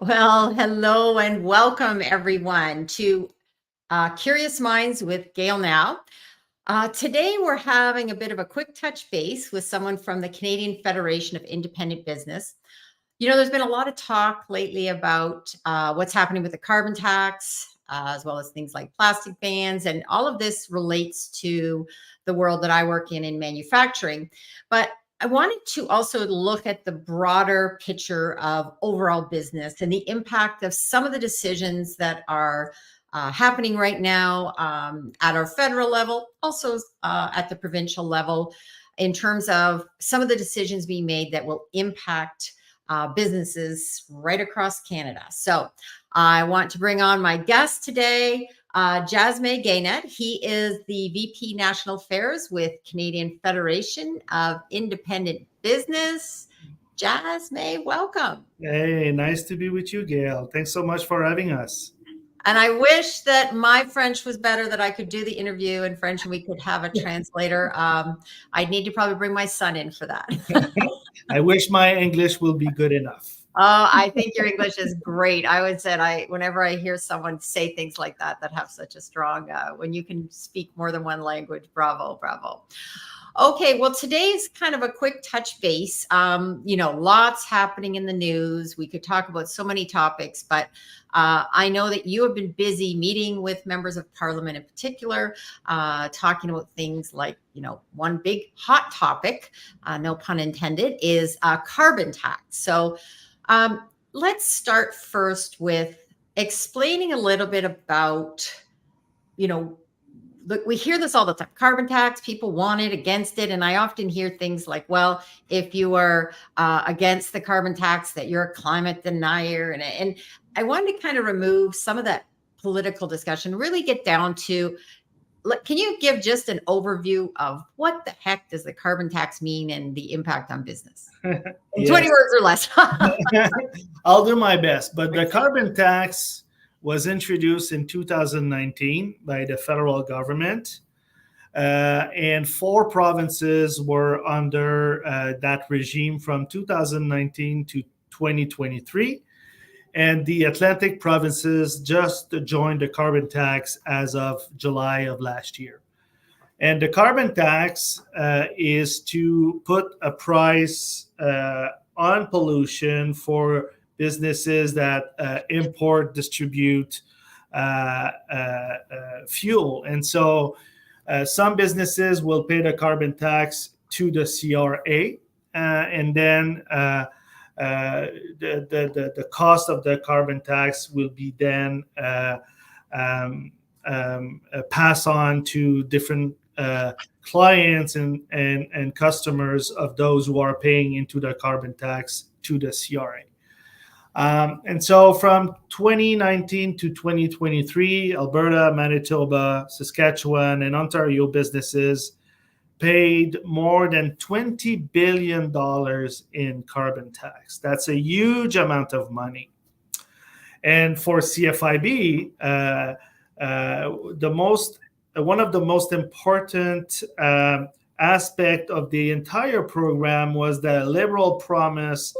Well, hello and welcome everyone to Curious Minds with Gail Now. Today we're having a bit of a quick touch base with someone from the Canadian Federation of Independent Business. You know, there's been a lot of talk lately about what's happening with the carbon tax, as well as things like plastic bans, and all of this relates to the world that I work in manufacturing. But I wanted to also look at the broader picture of overall business and the impact of some of the decisions that are happening right now at our federal level, also at the provincial level, in terms of some of the decisions being made that will impact businesses right across Canada. So I want to bring on my guest today, Jasmin Guénette. He is the VP National Affairs with Canadian Federation of Independent Business. Jasmin, welcome. Hey, nice to be with you, Gail. Thanks so much for having us. And I wish that my French was better, that I could do the interview in French and we could have a translator. I'd need to probably bring my son in for that. I wish my English will be good enough. Oh, I think your English is great. I would say whenever I hear someone say things like that have such a strong, when you can speak more than one language, bravo, bravo. Okay, well, today's kind of a quick touch base. Lots happening in the news. We could talk about so many topics, but I know that you have been busy meeting with members of Parliament in particular, talking about things like, one big hot topic, no pun intended, is carbon tax. So let's start first with explaining a little bit about, look, we hear this all the time, carbon tax, people want it, against it. And I often hear things like, well, if you are against the carbon tax, that you're a climate denier. And I wanted to kind of remove some of that political discussion, really get down to, can you give just an overview of what the heck does the carbon tax mean and the impact on business? In 20 words or less. I'll do my best. But the carbon tax was introduced in 2019 by the federal government. And 4 provinces were under that regime from 2019 to 2023. And the Atlantic provinces just joined the carbon tax as of July of last year. And the carbon tax is to put a price on pollution for businesses that import, distribute fuel. And so some businesses will pay the carbon tax to the CRA, and then the cost of the carbon tax will be then pass on to different clients and customers of those who are paying into the carbon tax to the CRA. And so from 2019 to 2023, Alberta, Manitoba, Saskatchewan, and Ontario businesses paid more than $20 billion in carbon tax. That's a huge amount of money. And for CFIB, one of the most important aspect of the entire program was the Liberal promise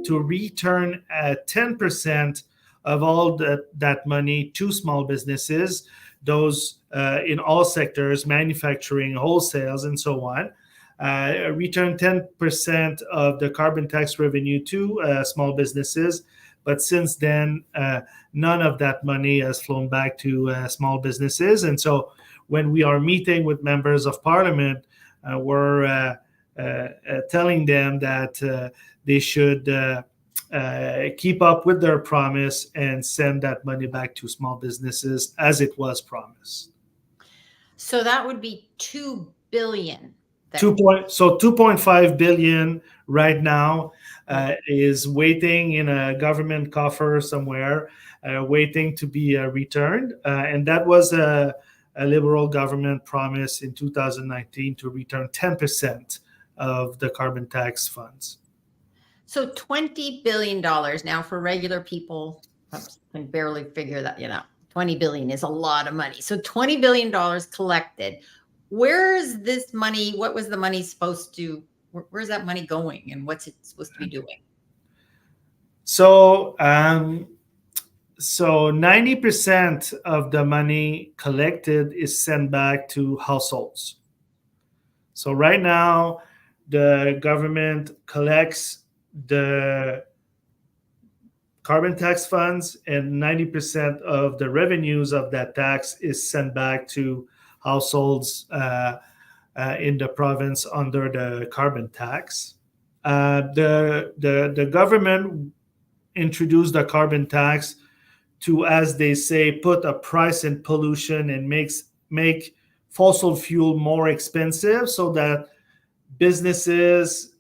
to return 10% of all that money to small businesses, those in all sectors, manufacturing, wholesales, and so on. Return 10% of the carbon tax revenue to small businesses. But since then, none of that money has flown back to small businesses. And so when we are meeting with members of Parliament, we're telling them that they should keep up with their promise and send that money back to small businesses as it was promised. So that would be $2 billion. So 2.5 billion right now is waiting in a government coffer somewhere, waiting to be returned. And that was a Liberal government promise in 2019 to return 10% of the carbon tax funds. So $20 billion. Now, for regular people, can barely figure that, $20 billion is a lot of money. So $20 billion collected. Where's this money? What was the money supposed to, where's that money going and what's it supposed to be doing? So, so 90% of the money collected is sent back to households. So right now, the government collects the carbon tax funds, and 90% of the revenues of that tax is sent back to households in the province under the carbon tax. The government introduced the carbon tax to, as they say, put a price in pollution and make fossil fuel more expensive, so that businesses,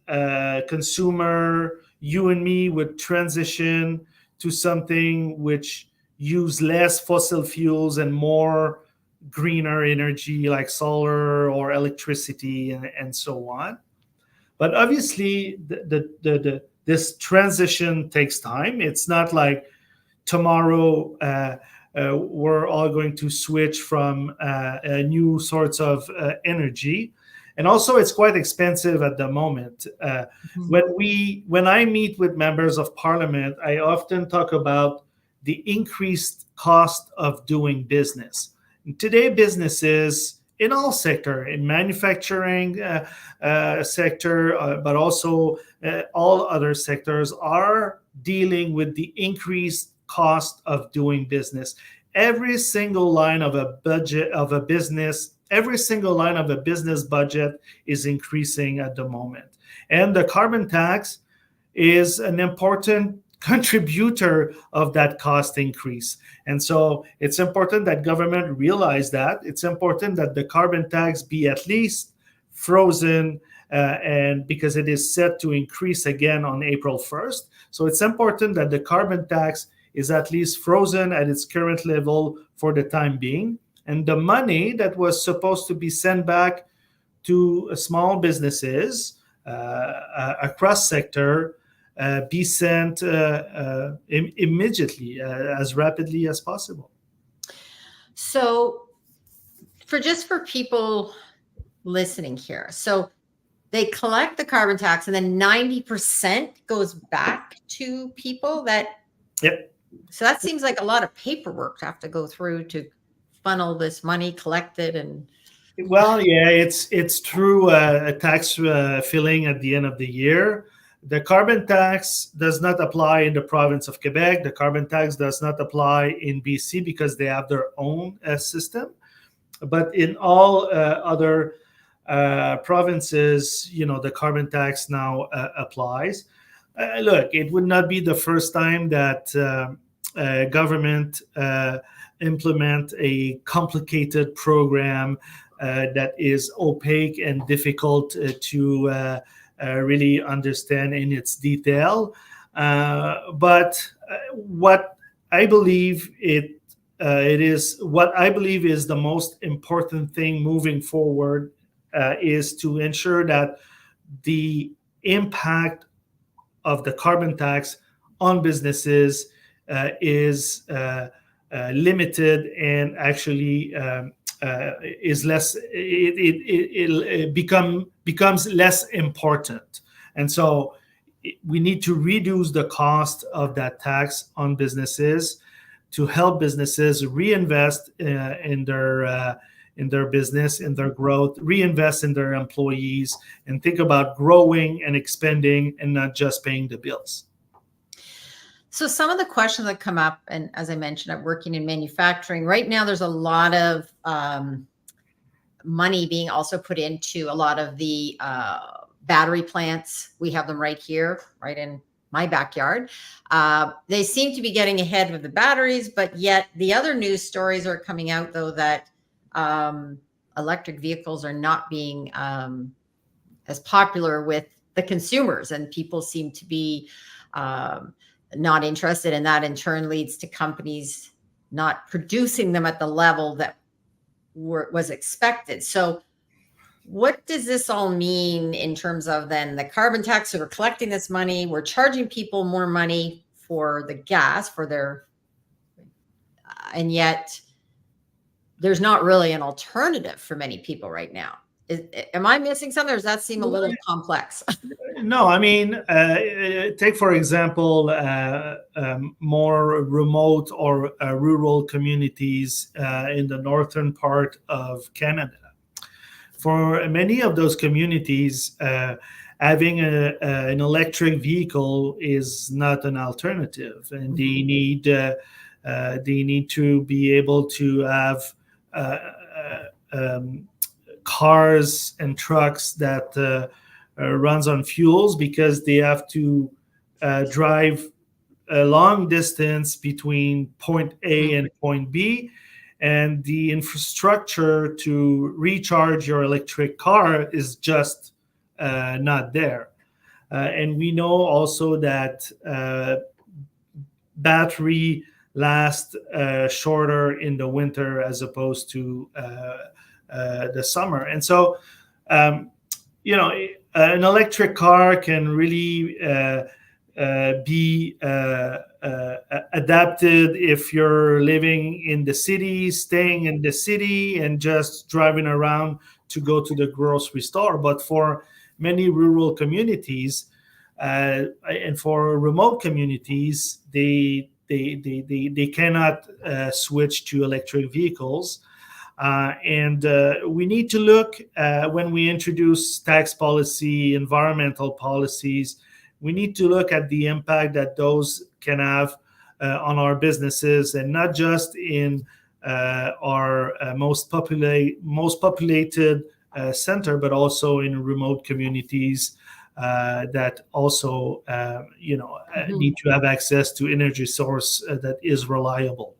consumer, you and me would transition to something which use less fossil fuels and more greener energy like solar or electricity and so on. But obviously, this transition takes time. It's not like tomorrow we're all going to switch from new sorts of energy. And also, it's quite expensive at the moment. When I meet with members of parliament, I often talk about the increased cost of doing business. Today, businesses in all sector, in manufacturing sector, but also all other sectors, are dealing with the increased cost of doing business. Every single line of a budget of a business, every single line of a business budget is increasing at the moment. And the carbon tax is an important contributor of that cost increase. And so it's important that government realize that. It's important that the carbon tax be at least frozen, and because it is set to increase again on April 1st. So it's important that the carbon tax is at least frozen at its current level for the time being. And the money that was supposed to be sent back to small businesses across sector be sent immediately, as rapidly as possible. So for people listening here, so they collect the carbon tax and then 90% goes back to people that. Yep. So that seems like a lot of paperwork to have to go through to funnel this money collected. And well, yeah, it's through a tax filling at the end of the year. The carbon tax does not apply in the province of Quebec. The carbon tax does not apply in BC because they have their own system. But in all other provinces, the carbon tax now applies. Look, it would not be the first time that government implement a complicated program that is opaque and difficult to really understand in its detail. But what I believe is the most important thing moving forward is to ensure that the impact of the carbon tax on businesses is limited, and actually is less. It becomes less important, and so we need to reduce the cost of that tax on businesses to help businesses reinvest in their business, in their growth, reinvest in their employees, and think about growing and expanding and not just paying the bills. So some of the questions that come up, and as I mentioned, I'm working in manufacturing right now. There's a lot of money being also put into a lot of the battery plants. We have them right here, right in my backyard. They seem to be getting ahead of the batteries, but yet the other news stories are coming out, though, that electric vehicles are not being as popular with the consumers, and people seem to be not interested, and that in turn leads to companies not producing them at the level that was expected. So what does this all mean in terms of then the carbon tax? So we're collecting this money, we're charging people more money for the gas for their, and yet there's not really an alternative for many people right now. Am I missing something, or does that seem a little complex? No, I mean, take for example, more remote or rural communities in the northern part of Canada. For many of those communities, having an electric vehicle is not an alternative, and they need to be able to have cars and trucks that runs on fuels, because they have to drive a long distance between point A and point B, and the infrastructure to recharge your electric car is just not there. And we know also that battery last shorter in the winter as opposed to the summer. And so, an electric car can really be adapted if you're living in the city, staying in the city, and just driving around to go to the grocery store. But for many rural communities and for remote communities, they cannot switch to electric vehicles. And we need to look when we introduce tax policy, environmental policies, we need to look at the impact that those can have on our businesses, and not just in our most populated center, but also in remote communities that also need to have access to energy source that is reliable.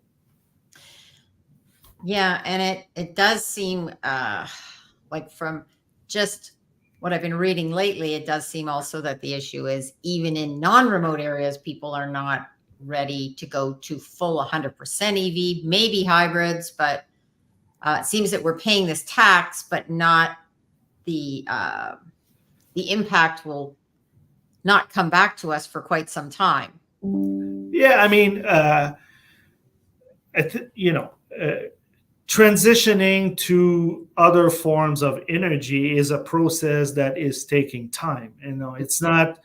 Yeah, and it does seem like, from just what I've been reading lately, it does seem also that the issue is, even in non-remote areas, people are not ready to go to full 100% EV, maybe hybrids, but it seems that we're paying this tax, but not the impact will not come back to us for quite some time. Yeah, I mean, transitioning to other forms of energy is a process that is taking time. It's not,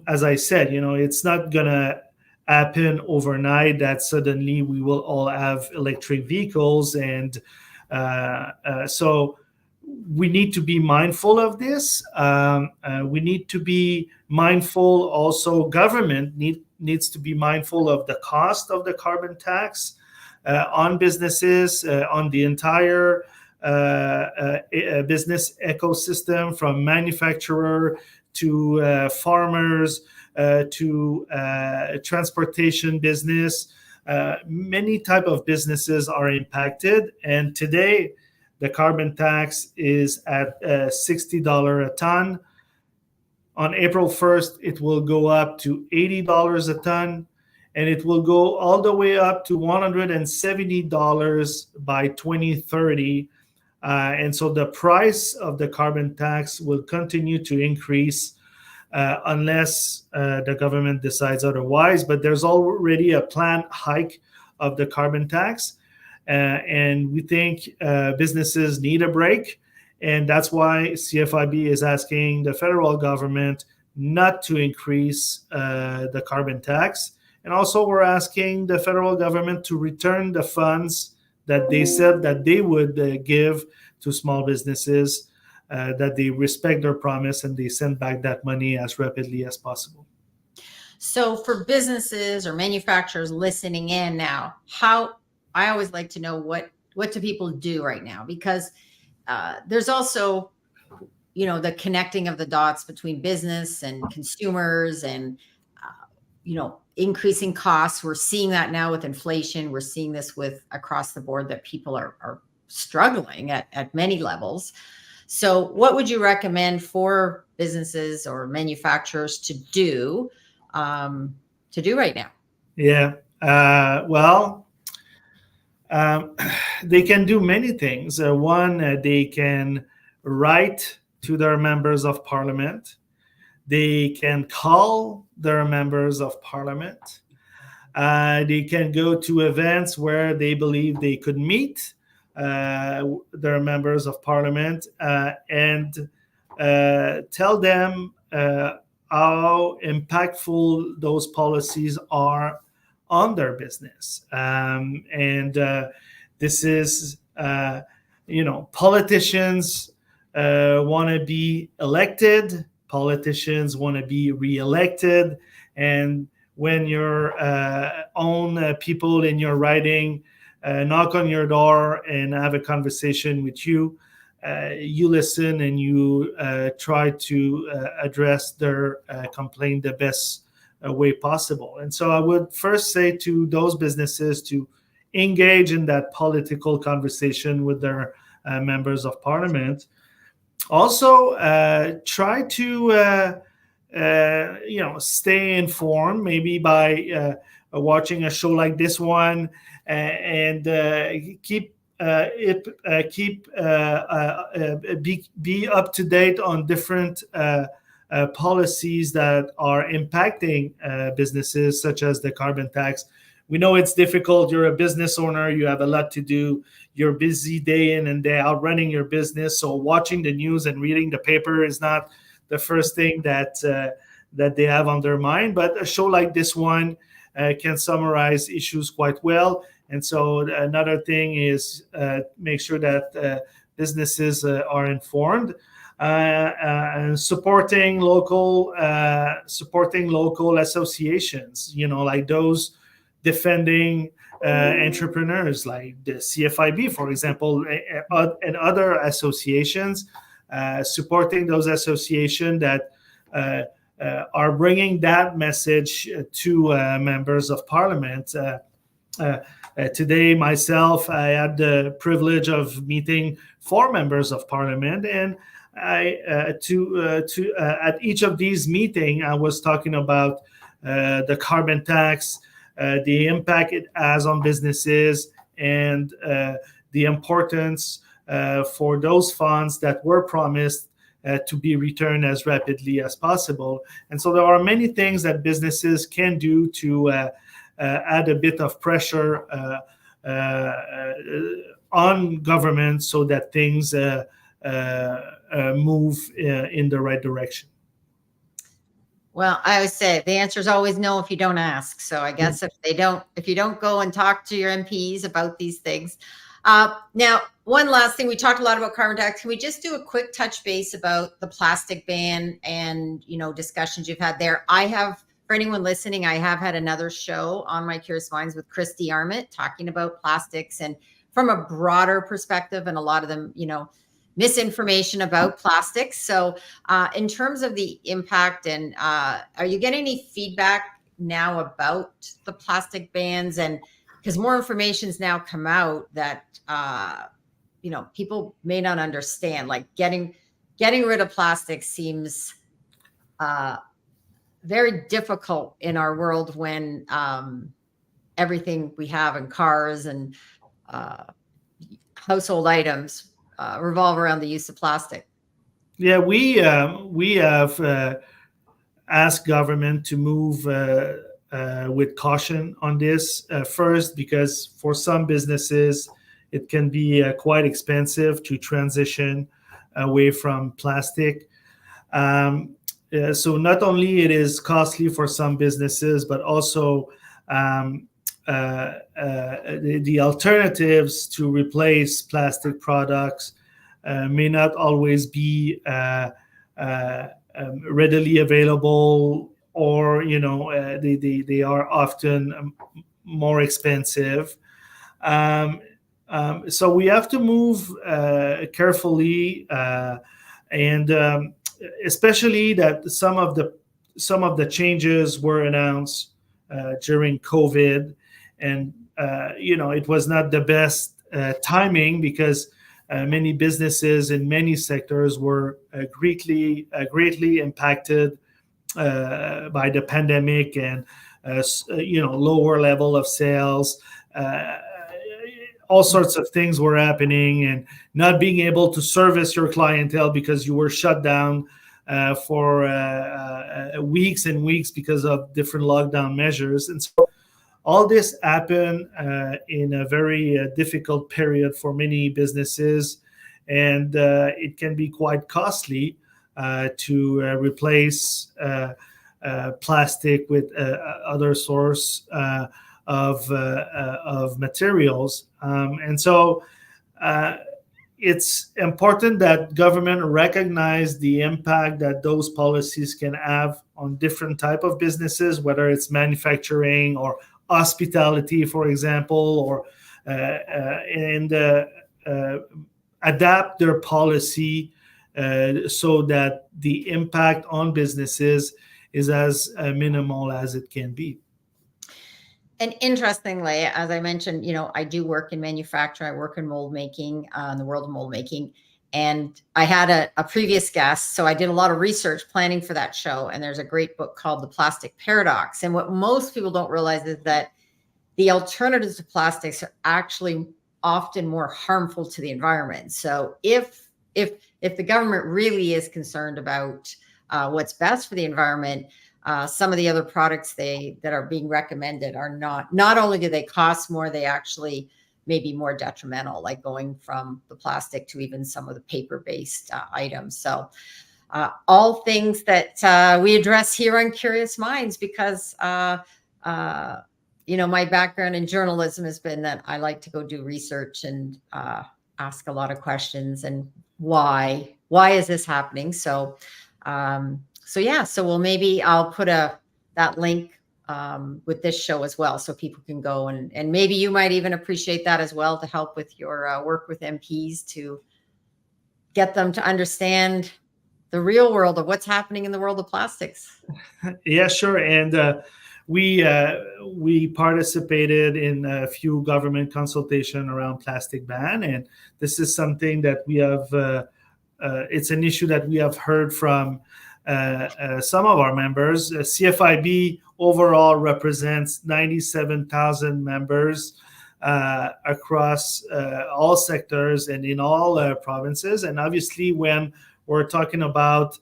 as I said, it's not gonna happen overnight that suddenly we will all have electric vehicles, and so we need to be mindful of this. We need to be mindful also, government needs to be mindful of the cost of the carbon tax on businesses, on the entire business ecosystem, from manufacturer to farmers to transportation business. Many type of businesses are impacted, and today the carbon tax is at $60 a ton. On April 1st, it will go up to $80 a ton, and it will go all the way up to $170 by 2030. And so the price of the carbon tax will continue to increase unless the government decides otherwise. But there's already a planned hike of the carbon tax. And we think businesses need a break. And that's why CFIB is asking the federal government not to increase the carbon tax. And also, we're asking the federal government to return the funds that they said that they would give to small businesses, that they respect their promise and they send back that money as rapidly as possible. So for businesses or manufacturers listening in now, I always like to know what do people do right now? Because there's also, the connecting of the dots between business and consumers, and increasing costs. We're seeing that now with inflation. We're seeing this with across the board, that people are struggling at many levels. So what would you recommend for businesses or manufacturers to do right now? Yeah, they can do many things. One, they can write to their members of parliament. They can call their members of parliament. They can go to events where they believe they could meet their members of parliament and tell them how impactful those policies are on their business. And this is, politicians want to be elected, politicians want to be reelected. And when your own people in your riding knock on your door and have a conversation with you, you listen and you try to address their complaint the best way possible. And so I would first say to those businesses to engage in that political conversation with their members of parliament. Also, try to stay informed, maybe by watching a show like this one, and be up to date on different policies that are impacting businesses, such as the carbon tax. We know it's difficult. You're a business owner. You have a lot to do. You're busy day in and day out running your business. So watching the news and reading the paper is not the first thing that they have on their mind. But a show like this one can summarize issues quite well. And so another thing is make sure that businesses are informed. And supporting local associations, like those defending entrepreneurs, like the CFIB, for example, and other associations, supporting those associations that are bringing that message to members of parliament. Today, myself, I had the privilege of meeting 4 members of parliament, and at each of these meetings, I was talking about the carbon tax, the impact it has on businesses, and the importance for those funds that were promised to be returned as rapidly as possible. And so there are many things that businesses can do to add a bit of pressure on government so that things move in the right direction. Well, I always say the answer is always no if you don't ask. So I guess if you don't go and talk to your MPs about these things. Now, one last thing, we talked a lot about carbon tax. Can we just do a quick touch base about the plastic ban and, discussions you've had there? For anyone listening, I have had another show on My Curious Minds with Christy Armit talking about plastics and from a broader perspective, and a lot of them, misinformation about plastics. So in terms of the impact, and are you getting any feedback now about the plastic bans? And because more information's now come out that people may not understand, like getting rid of plastic seems very difficult in our world when everything we have in cars and household items revolve around the use of plastic. Yeah, we have asked government to move with caution on this. First, because for some businesses, it can be quite expensive to transition away from plastic. So not only it is costly for some businesses, but also the alternatives to replace plastic products may not always be readily available, or they are often more expensive. So we have to move carefully, and especially that some of the changes were announced during COVID, and it was not the best timing, because many businesses in many sectors were greatly impacted by the pandemic, and lower level of sales. All sorts of things were happening, and not being able to service your clientele because you were shut down for weeks and weeks because of different lockdown measures. And so all this happened in a very difficult period for many businesses, and it can be quite costly to replace plastic with other source of materials, and so it's important that government recognize the impact that those policies can have on different type of businesses, whether it's manufacturing or hospitality, for example, or and adapt their policy so that the impact on businesses is as minimal as it can be. And interestingly, as I mentioned, I do work in manufacturing. I work in mold making, in the world of mold making. And I had a previous guest, so I did a lot of research planning for that show. And there's a great book called The Plastic Paradox. And what most people don't realize is that the alternatives to plastics are actually often more harmful to the environment. So if the government really is concerned about what's best for the environment, some of the other products that are being recommended are not only do they cost more, they actually may be more detrimental, like going from the plastic to even some of the paper-based items. So all things that we address here on Curious Minds, because my background in journalism has been that I like to go do research and ask a lot of questions and why is this happening? So maybe I'll put that link with this show as well, so people can go and maybe you might even appreciate that as well, to help with your work with MPs to get them to understand the real world of what's happening in the world of plastics. Yeah, sure. And we participated in a few government consultation around plastic ban, and this is something that we have. It's an issue that we have heard from some of our members. CFIB overall represents 97,000 members across all sectors and in all provinces. And obviously, when we're talking about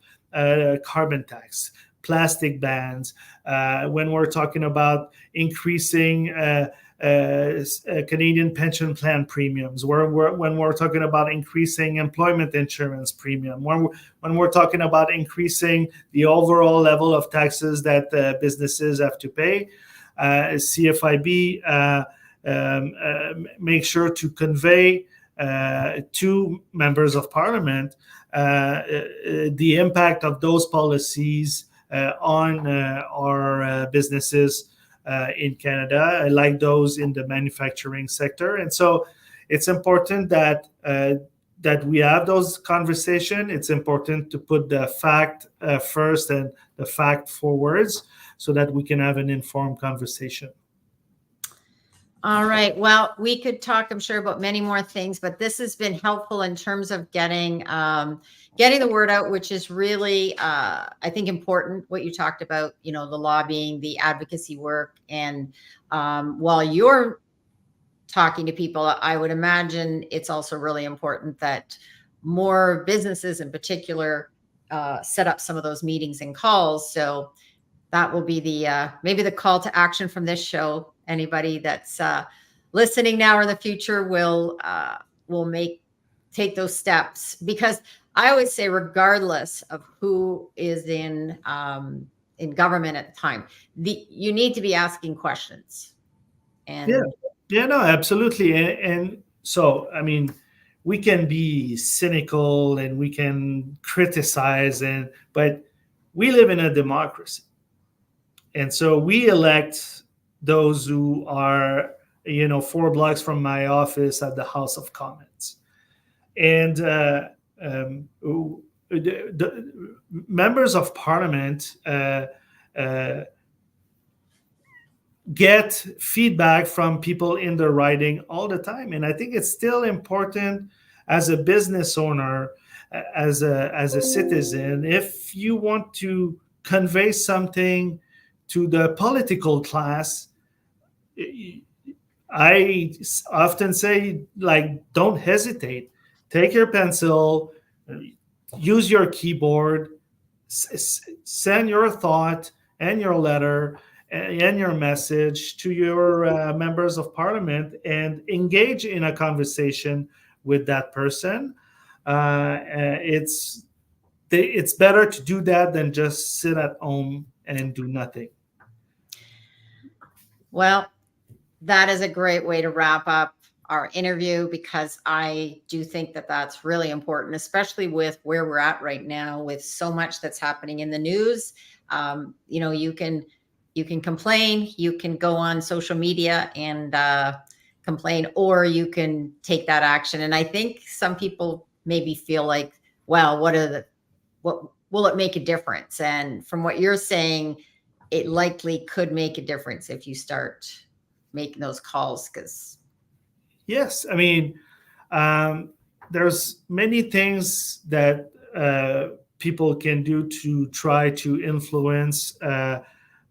carbon tax, plastic bans, when we're talking about increasing Canadian pension plan premiums, when we're talking about increasing employment insurance premium, when we're talking about increasing the overall level of taxes that businesses have to pay, CFIB make sure to convey to members of parliament the impact of those policies on our businesses in Canada, like those in the manufacturing sector. And so it's important that we have those conversations. It's important to put the fact first and the fact forwards, so that we can have an informed conversation. All right. Well, we could talk, I'm sure, about many more things, but this has been helpful in terms of getting the word out, which is really, I think, important. What you talked about, the lobbying, the advocacy work, and while you're talking to people, I would imagine it's also really important that more businesses, in particular, set up some of those meetings and calls. So that will be maybe the call to action from this show. Anybody that's listening now or in the future will take those steps, because I always say, regardless of who is in government at the time, you need to be asking questions. And no, absolutely. And so, I mean, we can be cynical and we can criticize, but we live in a democracy, and so we elect those who are, 4 blocks from my office at the House of Commons. And the members of parliament get feedback from people in their riding all the time. And I think it's still important as a business owner, as a citizen, if you want to convey something to the political class, I often say, don't hesitate. Take your pencil, use your keyboard, send your thought and your letter, and your message to your members of parliament and engage in a conversation with that person. It's better to do that than just sit at home and do nothing. Well, that is a great way to wrap up our interview, because I do think that that's really important, especially with where we're at right now with so much that's happening in the news. You can complain, you can go on social media and complain, or you can take that action. And I think some people maybe feel like, well, what will it make a difference? And from what you're saying, it likely could make a difference if you start making those calls. Because yes, I mean, there's many things that people can do to try to influence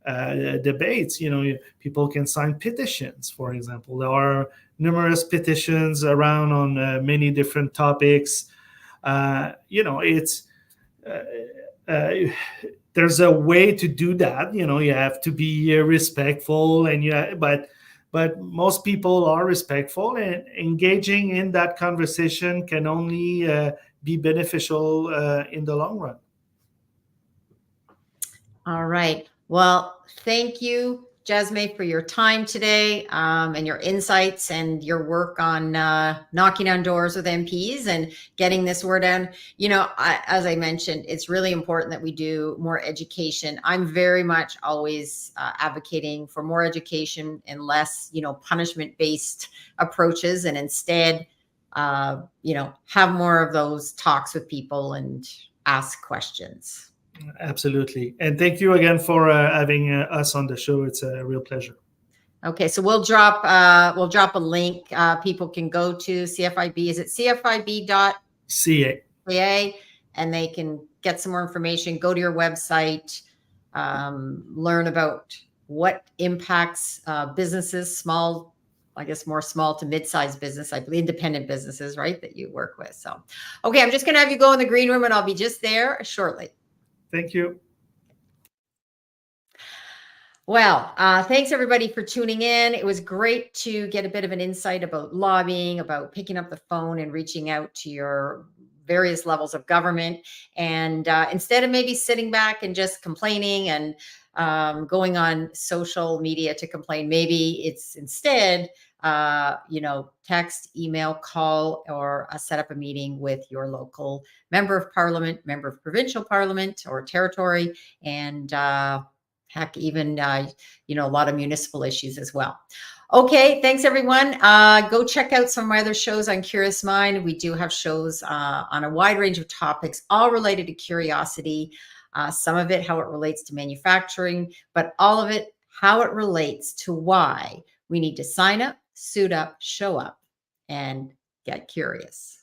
debates. People can sign petitions, for example. There are numerous petitions around on many different topics. It's there's a way to do that. You have to be respectful, and but most people are respectful, and engaging in that conversation can only be beneficial in the long run. All right. Well, thank you, Jasmin, for your time today, and your insights and your work on knocking on doors with MPs and getting this word out. As I mentioned, it's really important that we do more education. I'm very much always advocating for more education and less, punishment-based approaches, and instead, have more of those talks with people and ask questions. Absolutely. And thank you again for having us on the show. It's a real pleasure. Okay, so we'll drop a link. People can go to CFIB. Is it CFIB.ca? And they can get some more information. Go to your website, learn about what impacts businesses, small, I guess more small to mid-sized business, I believe independent businesses, right, that you work with. So, okay, I'm just going to have you go in the green room, and I'll be just there shortly. Thank you. Well, thanks everybody for tuning in. It was great to get a bit of an insight about lobbying, about picking up the phone and reaching out to your various levels of government. And instead of maybe sitting back and just complaining and going on social media to complain, maybe it's instead, text, email, call, or set up a meeting with your local member of parliament, member of provincial parliament or territory, and heck, even, a lot of municipal issues as well. Okay, thanks everyone. Go check out some of my other shows on Curious Mind. We do have shows on a wide range of topics, all related to curiosity. Some of it, how it relates to manufacturing, but all of it, how it relates to why we need to sign up, suit up, show up, and get curious.